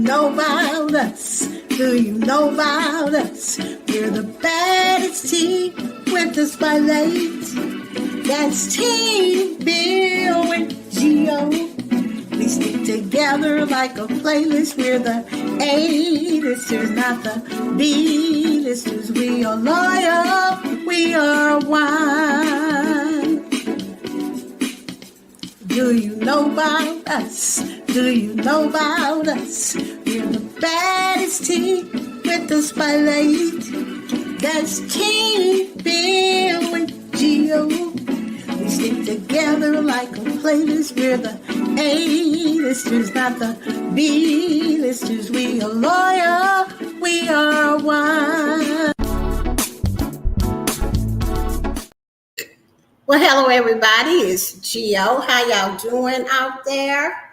know about us? Do you know about us? We're the baddest team with the spotlight. That's Team Bill and Geo. We stick together like a playlist. We're the A-listers, not the B-listers. We are loyal. We are one. Do you know about us? Do you know about us? We're the baddest team with the spotlight. That's Team Bill and Geo. We stick together like a playlist. We're the A-listers, not the B-listers. We are loyal. We are one. Well, hello, everybody. It's Geo. How y'all doing out there?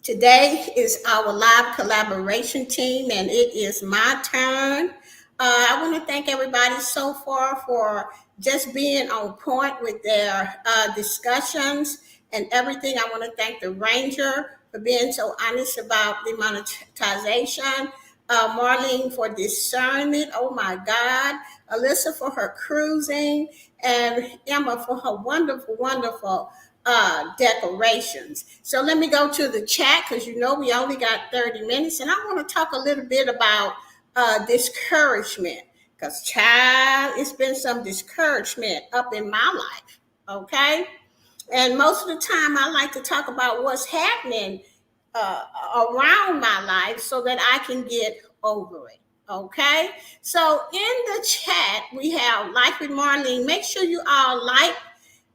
Today is our live collaboration team, and it is my turn. I want to thank everybody so far for just being on point with their discussions and everything. I want to thank the Ranger for being so honest about the monetization. Marlene for discernment. Oh my God. Alyssa for her cruising, and Emma for her wonderful decorations. So let me go to the chat because we only got 30 minutes, and I want to talk a little bit about discouragement, because child, it's been some discouragement up in my life. Okay. And most of the time I like to talk about what's happening around my life so that I can get over it. Okay. So in the chat, we have Life with Marlene. Make sure you all like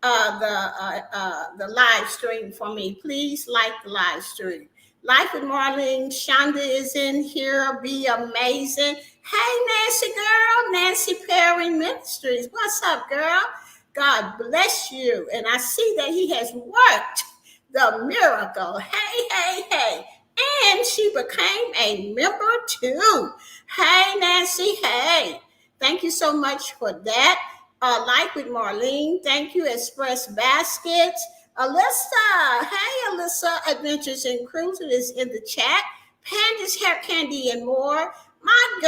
the live stream for me. Please like the live stream. Life with Marlene. Shonda is in here. Be amazing. Hey, Nancy girl. Nancy Perry Ministries. What's up, girl? God bless you. And I see that he has worked the miracle. Hey. And she became a member too. Hey, Nancy. Hey. Thank you so much for that. Life with Marlene. Thank you. Express Baskets. Alyssa. Hey, Alyssa. Adventures in Cruising is in the chat. Panda's Hair Candy and more. My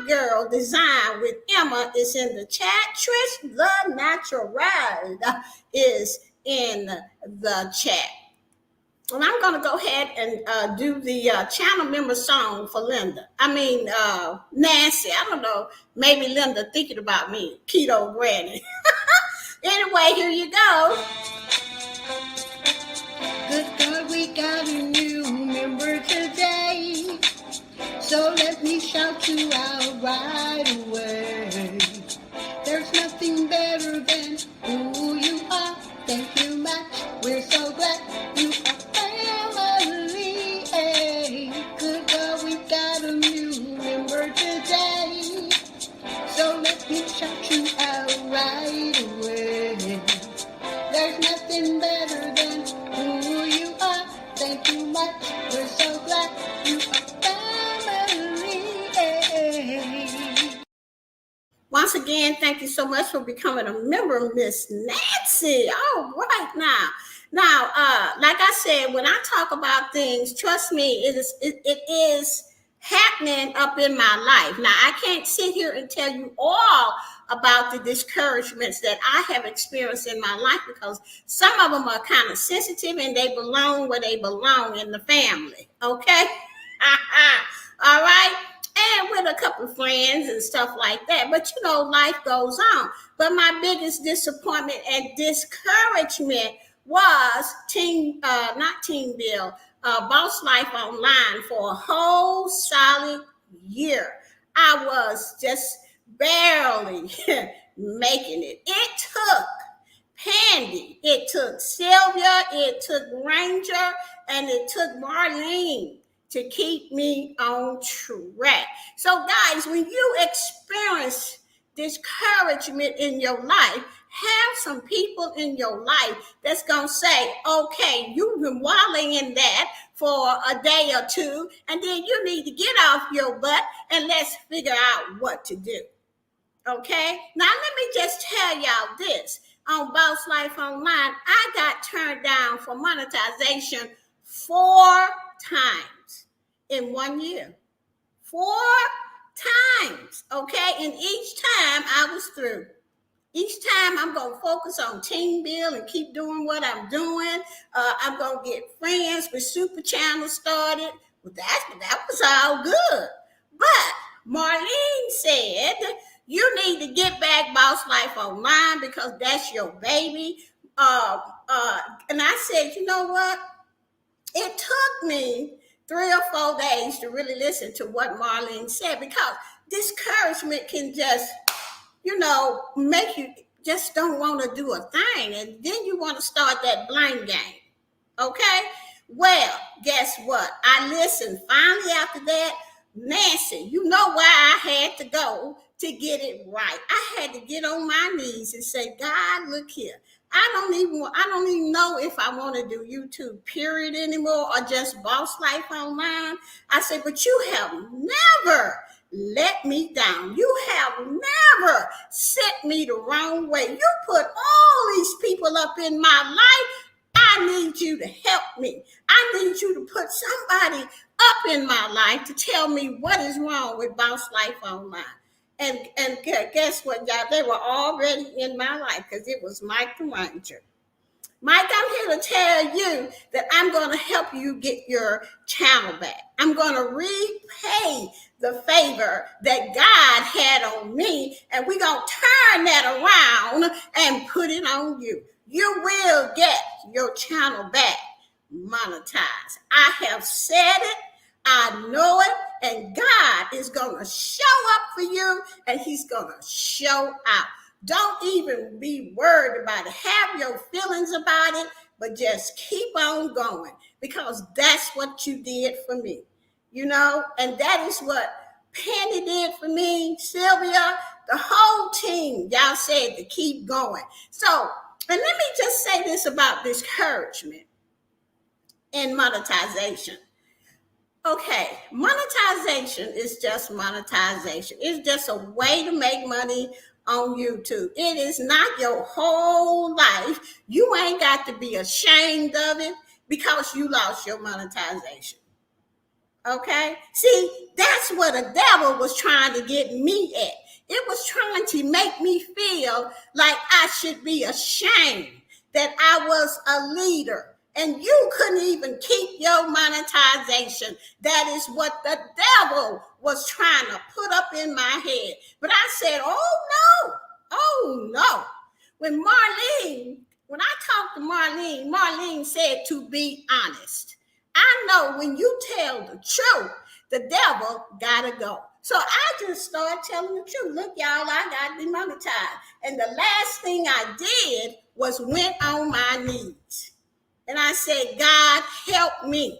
girl, Design with Emma is in the chat. Trish the Natural Ride is in the chat. And I'm going to go ahead and do the channel member song for Linda. Nancy. I don't know. Maybe Linda thinking about me. Keto Granny. Anyway, here you go. Good God, we got a new member today. So let me shout you out right away. There's nothing better than who you are. Thank you much. We're so glad you are family. Good God, we got a new member today. So let me shout you out right away. There's nothing better than who you are. Thank you much. We're so glad you are family. Once again, thank you so much for becoming a member, Miss Nancy. All right now. Now, like I said, when I talk about things, trust me, it is happening up in my life. Now, I can't sit here and tell you all about the discouragements that I have experienced in my life, because some of them are kind of sensitive and they belong where they belong in the family. Okay? All right? And with a couple of friends and stuff like that. But, life goes on. But my biggest disappointment and discouragement was not Team Bill, Boss Life Online for a whole solid year. I was just barely making it. It took Pandy, it took Sylvia, it took Ranger, and it took Marlene to keep me on track. So guys, when you experience discouragement in your life, have some people in your life that's going to say, okay, you've been wallowing in that for a day or two, and then you need to get off your butt and let's figure out what to do. Okay? Now, let me just tell y'all this. On Boss Life Online, I got turned down for monetization 4 times in 1 year. 4 times, okay? And each time I was through. Each time I'm going to focus on team build and keep doing what I'm doing. I'm going to get friends with Super Channel started. Well, that was all good. But Marlene said, you need to get back Boss Life Online because that's your baby. And I said, you know what? It took me 3 or 4 days to really listen to what Marlene said because discouragement can just, make you just don't want to do a thing. And then you want to start that blame game. Okay? Well, guess what? I listened finally after that. Nancy, you know where I had to go to get it right. I had to get on my knees and say, God, look here. I don't even know if I want to do YouTube period anymore or just Boss Life Online. I said, but you have never let me down. You have never set me the wrong way. You put all these people up in my life. I need you to help me. I need you to put somebody up in my life to tell me what is wrong with Boss Life Online. And guess what, y'all? They were already in my life because it was Mike the Ranger. Mike, I'm here to tell you that I'm going to help you get your channel back. I'm going to repay the favor that God had on me, and we're going to turn that around and put it on you. You will get your channel back monetized. I have said it. I know it, and God is going to show up for you, and he's going to show out. Don't even be worried about it. Have your feelings about it, but just keep on going because that's what you did for me, and that is what Penny did for me, Sylvia, the whole team. Y'all said to keep going. So, and let me just say this about discouragement and monetization. Okay, monetization is just monetization. It's just a way to make money on YouTube. It is not your whole life. You ain't got to be ashamed of it because you lost your monetization. Okay? See, that's what the devil was trying to get me at. It was trying to make me feel like I should be ashamed that I was a leader. And you couldn't even keep your monetization. That is what the devil was trying to put up in my head. But I said, oh no. When I talked to Marlene said to be honest. I know when you tell the truth, the devil gotta go. So I just started telling the truth. Look, y'all, I got demonetized. And the last thing I did was went on my knees. And I said, God, help me,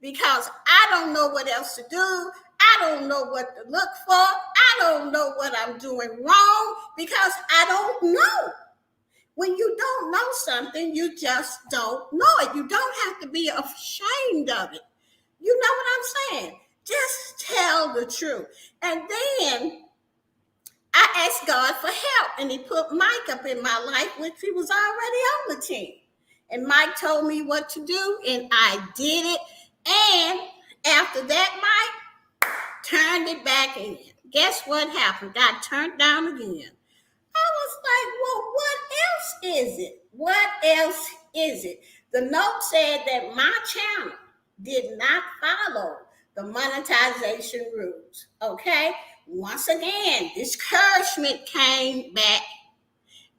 because I don't know what else to do. I don't know what to look for. I don't know what I'm doing wrong because I don't know. When you don't know something, you just don't know it. You don't have to be ashamed of it. You know what I'm saying? Just tell the truth. And then I asked God for help, and he put Mike up in my life, which he was already on the team. And Mike told me what to do, and I did it. And after that, Mike turned it back in. Guess what happened? Got turned down again. I was like, well, what else is it? What else is it? The note said that my channel did not follow the monetization rules. Okay? Once again, discouragement came back.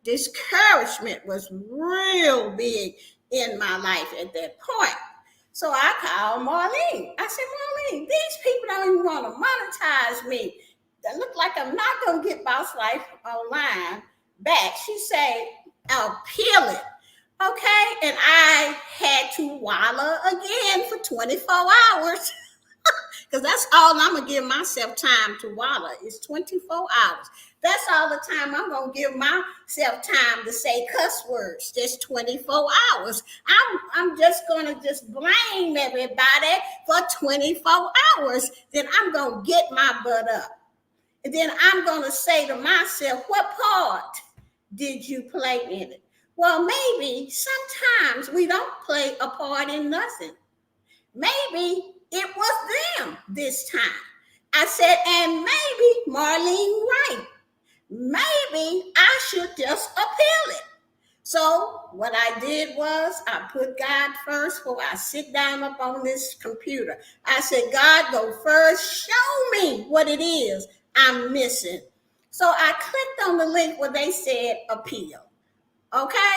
Discouragement was real big in my life at that point. So I called Marlene. I said, Marlene, these people don't even want to monetize me. That look like I'm not going to get Boss Life Online back. She said, I'll peel it. Okay. And I had to wallow again for 24 hours. Because that's all I'm going to give myself time to wallow is 24 hours. That's all the time I'm going to give myself time to say cuss words, just 24 hours. I'm just going to just blame everybody for 24 hours. Then I'm going to get my butt up. And then I'm going to say to myself, what part did you play in it? Well, maybe sometimes we don't play a part in nothing. Maybe it was them this time. I said, and maybe Marlene right. Maybe I should just appeal it. So what I did was I put God first before I sit down up on this computer. I said, God, go first. Show me what it is I'm missing. So I clicked on the link where they said appeal. Okay?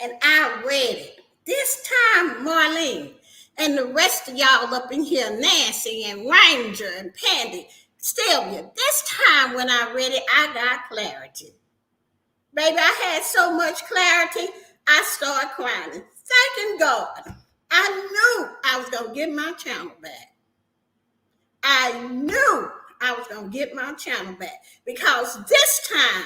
And I read it. This time, Marlene and the rest of y'all up in here, Nancy and Ranger and Pandy, Sylvia, this time when I read it, I got clarity. Baby, I had so much clarity, I started crying, thanking God. I knew I was going to get my channel back. I knew I was going to get my channel back because this time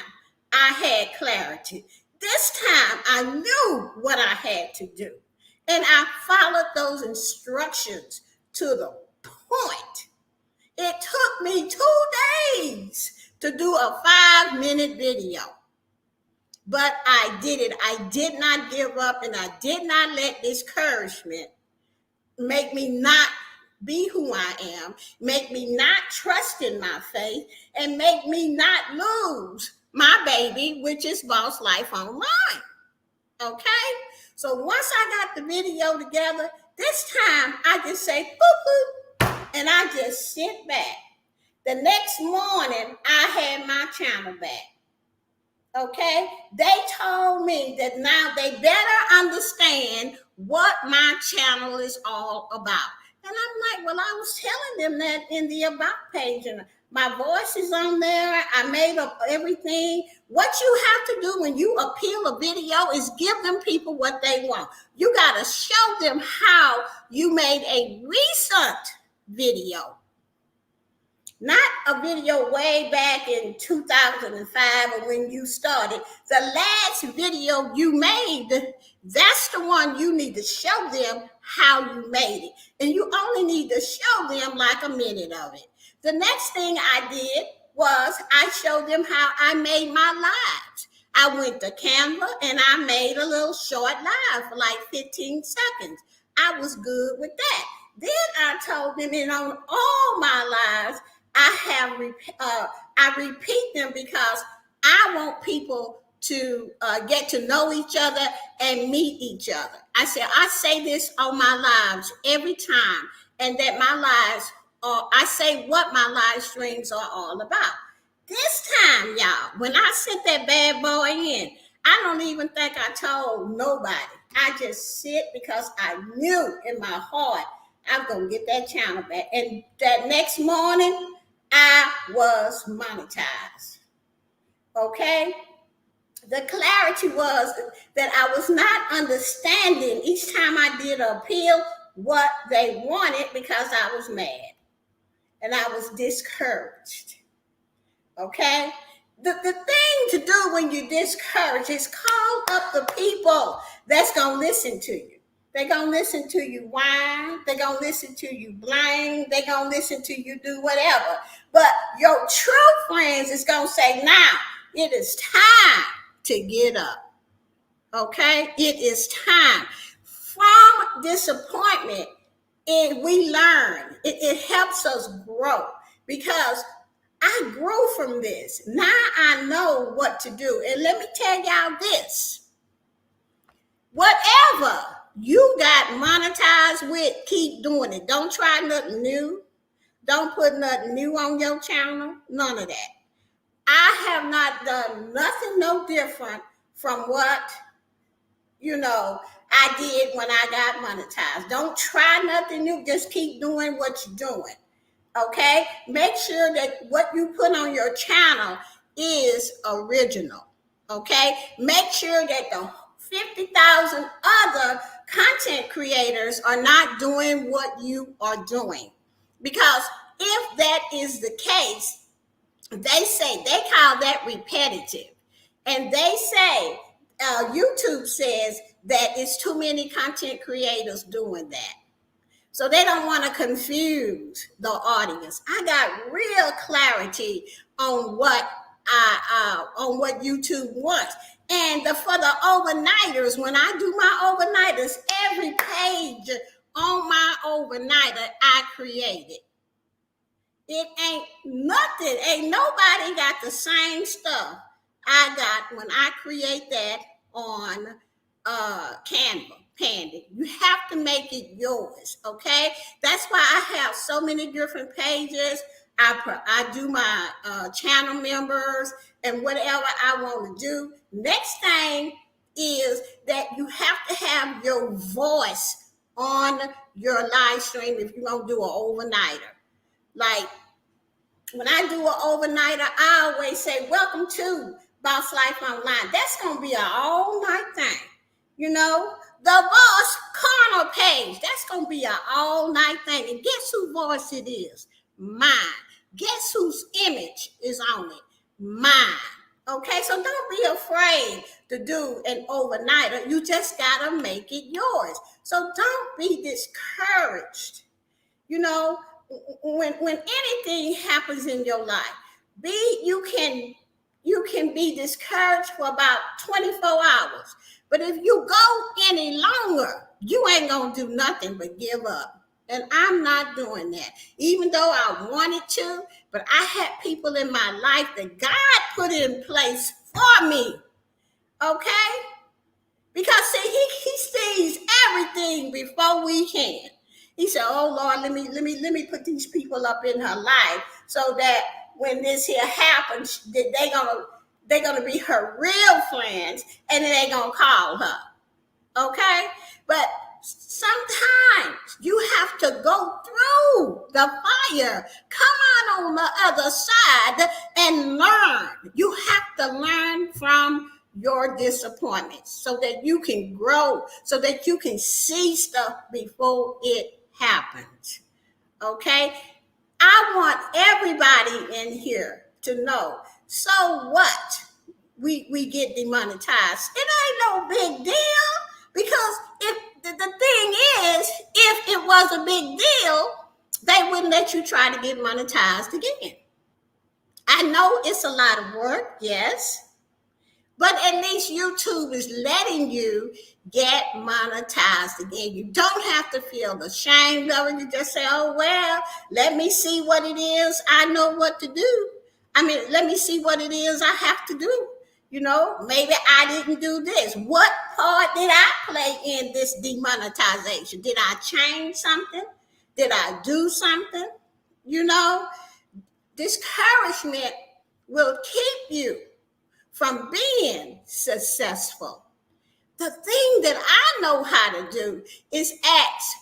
I had clarity. This time I knew what I had to do. And I followed those instructions to the point. It took me 2 days to do a 5-minute video. But I did it. I did not give up, and I did not let discouragement make me not be who I am, make me not trust in my faith, and make me not lose my baby, which is Boss Life Online. Okay? So once I got the video together, this time I just say, boop, boop, and I just sit back. The next morning, I had my channel back. Okay, they told me that now they better understand what my channel is all about. And I'm like, well, I was telling them that in the about page, and my voice is on there. I made up everything. What you have to do when you appeal a video is give them people what they want. You got to show them how you made a recent video. Not a video way back in 2005 or when you started. The last video you made, that's the one you need to show them how you made it. And you only need to show them like a minute of it. The next thing I did was I showed them how I made my lives. I went to Canva and I made a little short live for like 15 seconds. I was good with that. Then I told them, and on all my lives, I repeat them because I want people to get to know each other and meet each other. I say this on my lives every time, and that my lives I say what my live streams are all about. This time, y'all, when I sent that bad boy in, I don't even think I told nobody. I just sit because I knew in my heart I'm going to get that channel back. And that next morning, I was monetized. Okay? The clarity was that I was not understanding each time I did an appeal what they wanted because I was mad and I was discouraged. Okay? The thing to do when you're discouraged is call up the people that's going to listen to you. They're going to listen to you whine. They're going to listen to you blame. They're going to listen to you do whatever. But your true friends is going to say, now, it is time to get up. Okay? It is time. From disappointment, we learn. It helps us grow because I grew from this. Now I know what to do. And let me tell y'all this. Whatever you got monetized with, keep doing it. Don't try nothing new. Don't put nothing new on your channel. None of that. I have not done nothing no different from what, I did when I got monetized. Don't try nothing new. Just keep doing what you're doing. Okay? Make sure that what you put on your channel is original. Okay? Make sure that the 50,000 other content creators are not doing what you are doing. Because if that is the case, they call that repetitive. And they say, YouTube says that it's too many content creators doing that. So they don't want to confuse the audience. I got real clarity on what YouTube wants. And for the overnighters, when I do my overnighters, every page on my overnighter I created. It ain't nothing. Ain't nobody got the same stuff I got when I create that on Canva. Pandy. You have to make it yours, okay? That's why I have so many different pages. I do my channel members and whatever I want to do. Next thing is that you have to have your voice on your live stream if you're going to do an overnighter. Like when I do an overnighter, I always say, welcome to Boss Life Online. That's going to be an all night thing. You know, the Boss Corner page, that's going to be an all night thing. And guess whose voice it is? Mine. Guess whose image is on it? Mine. Okay, so don't be afraid to do an overnighter. You just got to make it yours. So don't be discouraged. You know, when anything happens in your life, you can be discouraged for about 24 hours. But if you go any longer, you ain't gonna do nothing but give up. And I'm not doing that, even though I wanted to. But I had people in my life that God put in place for me. Okay? Because see, he sees everything before we can. He said, "Oh Lord, let me put these people up in her life so that when this here happens, they're gonna be her real friends, and then they're gonna call her." Okay, but sometimes you have to go through the fire. Come on the other side and learn. You have to learn from your disappointments so that you can grow, so that you can see stuff before it happens. Okay, I want everybody in here to know. So what? We get demonetized. It ain't no big deal, because if the thing is, if it was a big deal, they wouldn't let you try to get monetized again. I know it's a lot of work, yes, but at least YouTube is letting you get monetized again. You don't have to feel ashamed of it. You just say, oh, well, let me see what it is. I know what to do. I mean, let me see what it is I have to do. You know, maybe I didn't do this. What part did I play in this demonetization? Did I change something? Did I do something? You know, discouragement will keep you from being successful. The thing that I know how to do is ask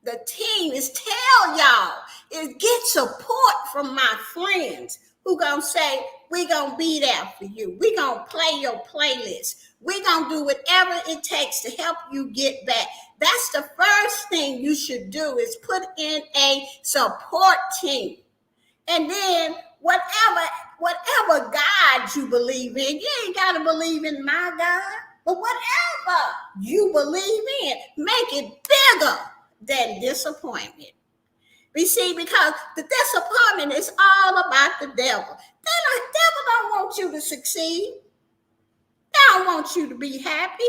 the team, is tell y'all, is get support from my friends who gonna say, we gonna be there for you. We gonna play your playlist. We gonna do whatever it takes to help you get back. That's the first thing you should do, is put in a support team. And then whatever God you believe in, you ain't got to believe in my God, but whatever you believe in, make it bigger than disappointment. We see, because the disappointment is all about the devil. The devil don't want you to succeed. They don't want you to be happy.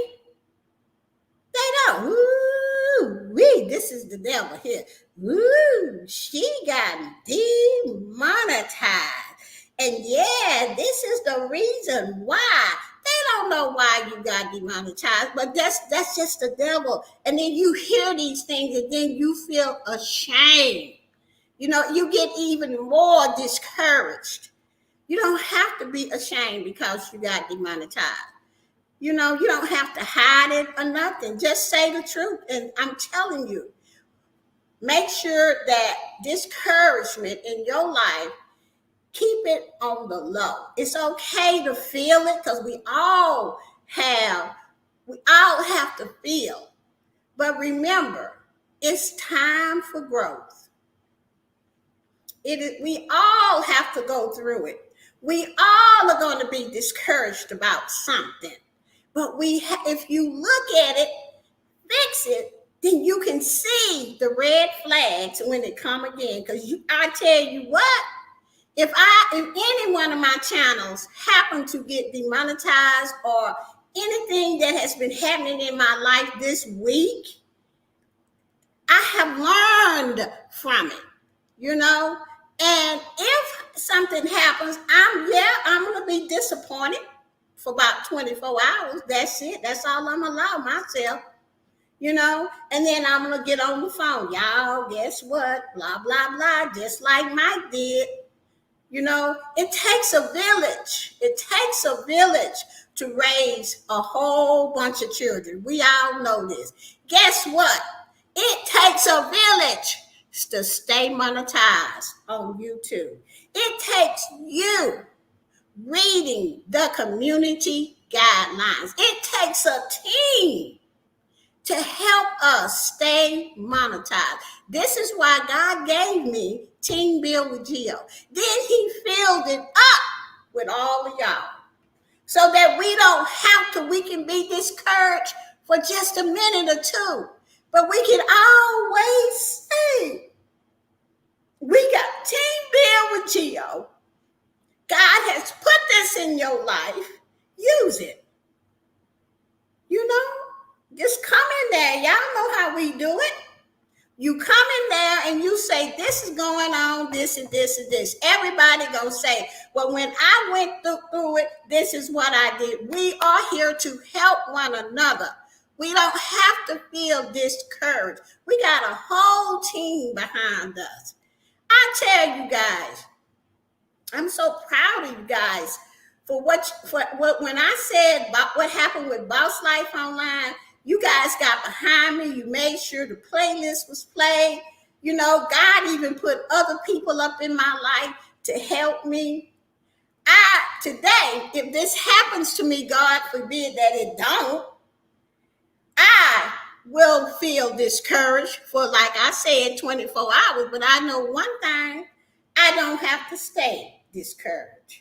They don't. Ooh, this is the devil here. Ooh, she got demonetized. And yeah, this is the reason why. They don't know why you got demonetized, but that's just the devil. And then you hear these things and then you feel ashamed. You know, you get even more discouraged. You don't have to be ashamed because you got demonetized. You know, you don't have to hide it or nothing. Just say the truth. And I'm telling you, make sure that discouragement in your life, keep it on the low. It's okay to feel it, because we all have to feel. But remember, it's time for growth. We all have to go through it. We all are going to be discouraged about something. But if you look at it, fix it, then you can see the red flags when they come again. Because I tell you what, if any one of my channels happen to get demonetized, or anything that has been happening in my life this week, I have learned from it, you know. And if something happens, I'm gonna be disappointed for about 24 hours. That's it. That's all I'm allow myself, you know. And then I'm gonna get on the phone. Y'all, guess what? Blah, blah, blah. Just like Mike did. You know, it takes a village. It takes a village to raise a whole bunch of children. We all know this. Guess what? It takes a village to stay monetized on YouTube. It takes you reading the community guidelines. It takes a team to help us stay monetized. This is why God gave me Team Build with Geo. Then he filled it up with all of y'all so that we can be discouraged for just a minute or two. But we can always say, we got Team Build with Geo. God has put this in your life. Use it. You know, just come in there. Y'all know how we do it. You come in there and you say, this is going on, this and this and this. Everybody gonna say, well, when I went through it, this is what I did. We are here to help one another. We don't have to feel discouraged. We got a whole team behind us. I tell you guys, I'm so proud of you guys for what when I said about what happened with Boss Life Online. You guys got behind me. You made sure the playlist was played. You know, God even put other people up in my life to help me. Today, if this happens to me, God forbid that it don't, I will feel discouraged for, like I said, 24 hours. But I know one thing, I don't have to stay discouraged.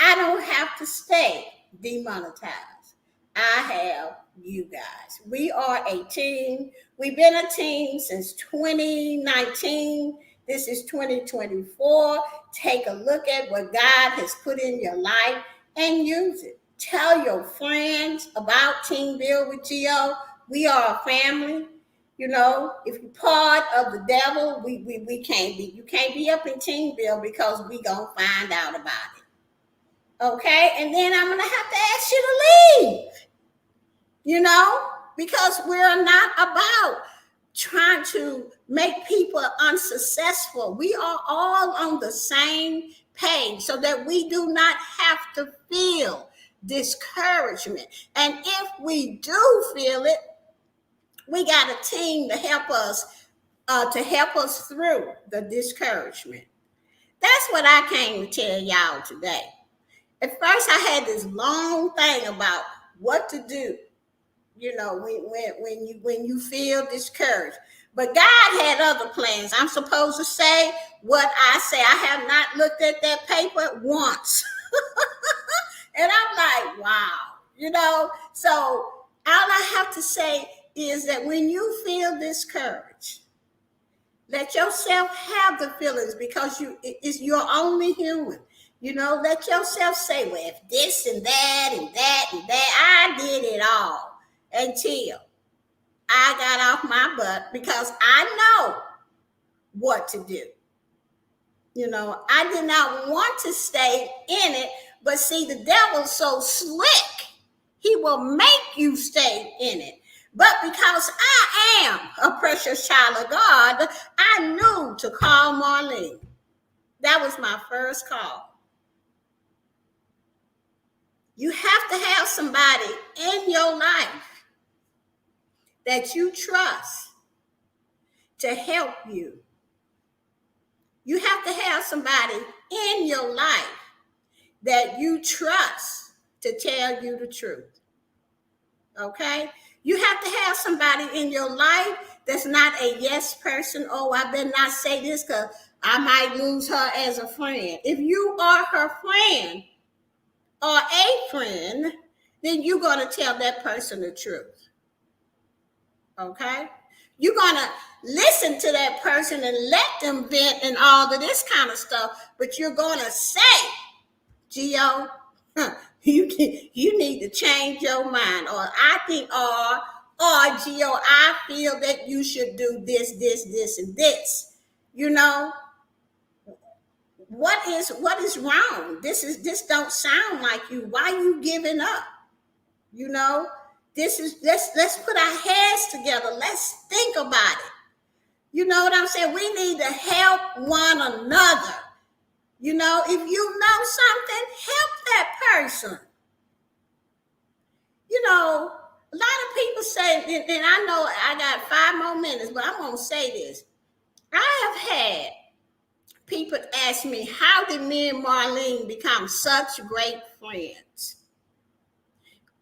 I don't have to stay demonetized. I have you guys. We are a team. We've been a team since 2019. This is 2024. Take a look at what God has put in your life and use it. Tell your friends about Team Build with Geo. We are a family. You know, if you're part of the devil, we can't be. You can't be up in Team Build because we gonna find out about it. Okay, and then I'm gonna have to ask you to leave. You know, because we're not about trying to make people unsuccessful. We are all on the same page so that we do not have to feel discouragement. And if we do feel it, we got a team to help us through the discouragement. That's what I came to tell y'all today. At first, I had this long thing about what to do. You know, when you feel discouraged. But God had other plans. I'm supposed to say what I say. I have not looked at that paper once. And I'm like, wow. You know, so all I have to say is that when you feel discouraged, let yourself have the feelings because you're only human. You know, let yourself say, well, if this and that and that and that, I did it all. Until I got off my butt because I know what to do. You know, I did not want to stay in it, but see, the devil's so slick, he will make you stay in it. But because I am a precious child of God, I knew to call Marlene. That was my first call. You have to have somebody in your life that you trust to help you. You have to have somebody in your life that you trust to tell you the truth. Okay? You have to have somebody in your life that's not a yes person. Oh, I better not say this because I might lose her as a friend. If you are her friend or a friend, then you're going to tell that person the truth. Okay? You're going to listen to that person and let them vent and all of this kind of stuff, but you're going to say, Geo, you need to change your mind, or I think, or Geo, I feel that you should do this, this, and this. You know, what is wrong? This don't sound like you. Why you giving up? You know, let's put our heads together. Let's think about it. You know what I'm saying? We need to help one another. You know, if you know something, help that person. You know, a lot of people say, and I know I got 5 more minutes, but I'm going to say this. I have had people ask me, how did me and Marlene become such great friends?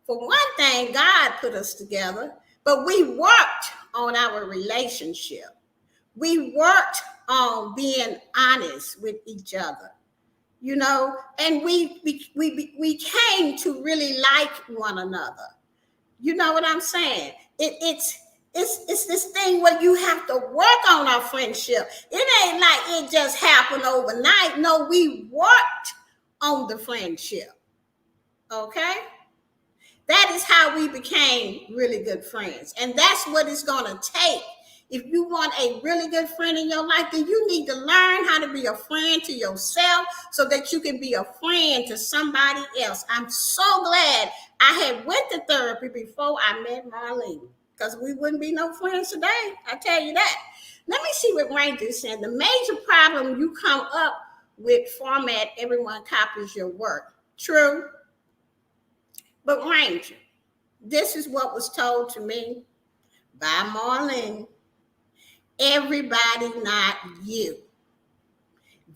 For one thing, God put us together, but we worked on our relationship. We worked on being honest with each other, you know, and we came to really like one another. You know what I'm saying? It's this thing where you have to work on our friendship. It ain't like it just happened overnight. No, we worked on the friendship. Okay? That is how we became really good friends. And that's what it's going to take. If you want a really good friend in your life, then you need to learn how to be a friend to yourself so that you can be a friend to somebody else. I'm so glad I had went to therapy before I met Marlene, because we wouldn't be no friends today. I tell you that. Let me see what Ranger said. The major problem you come up with format, everyone copies your work. True. But Ranger, this is what was told to me by Marlene. Everybody, not you.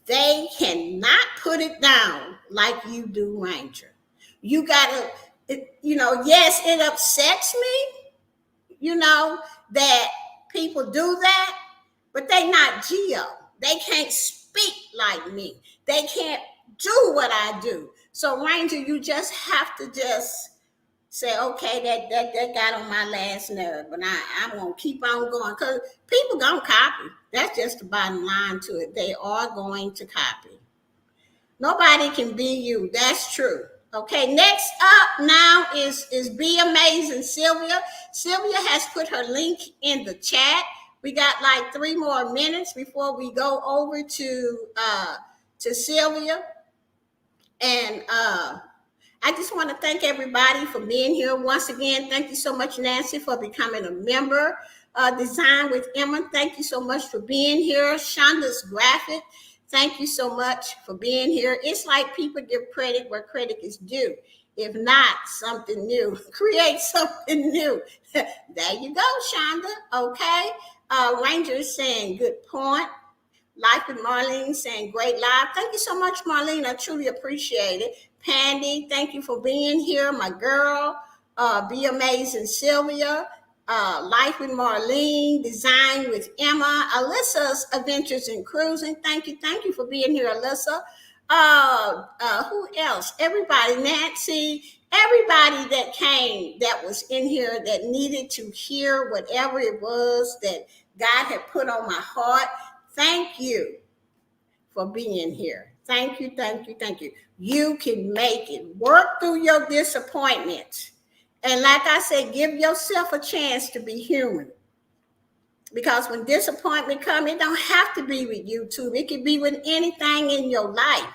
They cannot put it down like you do, Ranger. You gotta, you know, yes, it upsets me, you know, that people do that, but they not Geo. They can't speak like me. They can't do what I do. So Ranger, you just have to just say, okay, that got on my last nerve, but I'm going to keep on going, because people going to copy. That's just the bottom line to it. They are going to copy. Nobody can be you. That's true. Okay, next up now is Be Amazing Sylvia. Sylvia has put her link in the chat. We got like 3 more minutes before we go over to Sylvia. And I just want to thank everybody for being here. Once again, thank you so much, Nancy, for becoming a member. Design with Emma, thank you so much for being here. Shonda's Graphic, thank you so much for being here. It's like people give credit where credit is due. If not, something new. Create something new. There you go, Shonda. Okay. Ranger is saying, good point. Life with Marlene saying, great live. Thank you so much, Marlene. I truly appreciate it. Pandy, thank you for being here. My girl, Be Amazing Sylvia, Life with Marlene, Design with Emma, Alyssa's Adventures in Cruising. Thank you for being here, Alyssa. Who else? Everybody, Nancy, everybody that came, that was in here, that needed to hear whatever it was that God had put on my heart. Thank you for being here. Thank you. You can make it. Work through your disappointments. And like I said, give yourself a chance to be human. Because when disappointment comes, it don't have to be with YouTube. It can be with anything in your life.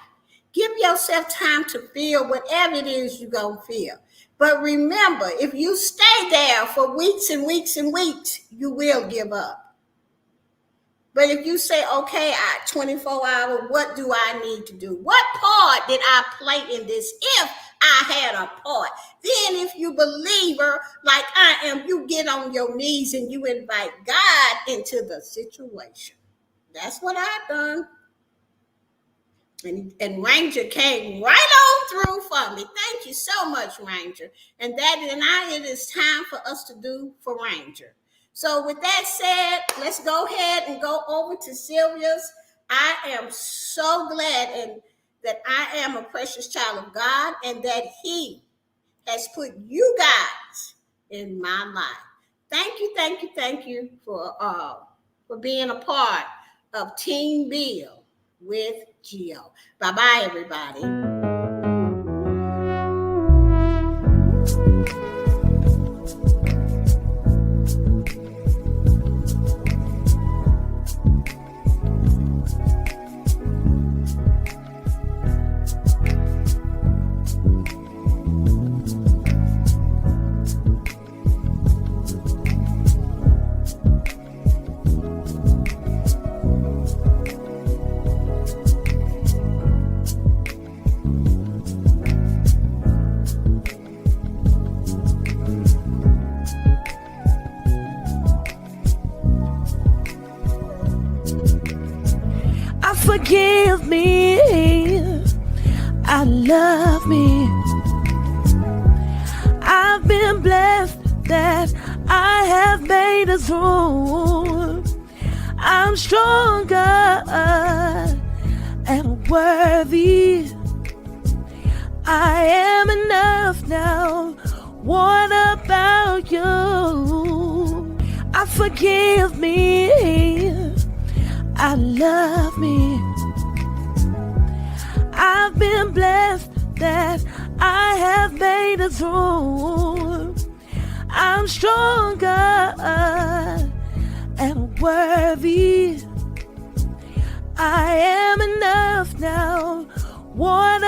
Give yourself time to feel whatever it is you're going to feel. But remember, if you stay there for weeks and weeks and weeks, you will give up. But if you say, okay, 24 hours, what do I need to do? What part did I play in this? If I had a part, then if you believer like I am, you get on your knees and you invite God into the situation. That's what I've done. And Ranger came right on through for me. Thank you so much, Ranger. And it is time for us to do for Ranger. So with that said, let's go ahead and go over to Sylvia's. I am so glad that I am a precious child of God and that He has put you guys in my life. Thank you for being a part of Team Bill with Geo. Bye-bye, everybody. forgive me. I love me. I've been blessed that I have made it through. I'm stronger and worthy. I am enough now. What about you? I forgive me. I love me. I've been blessed that I have made it through. I'm stronger and worthy. I am enough now. What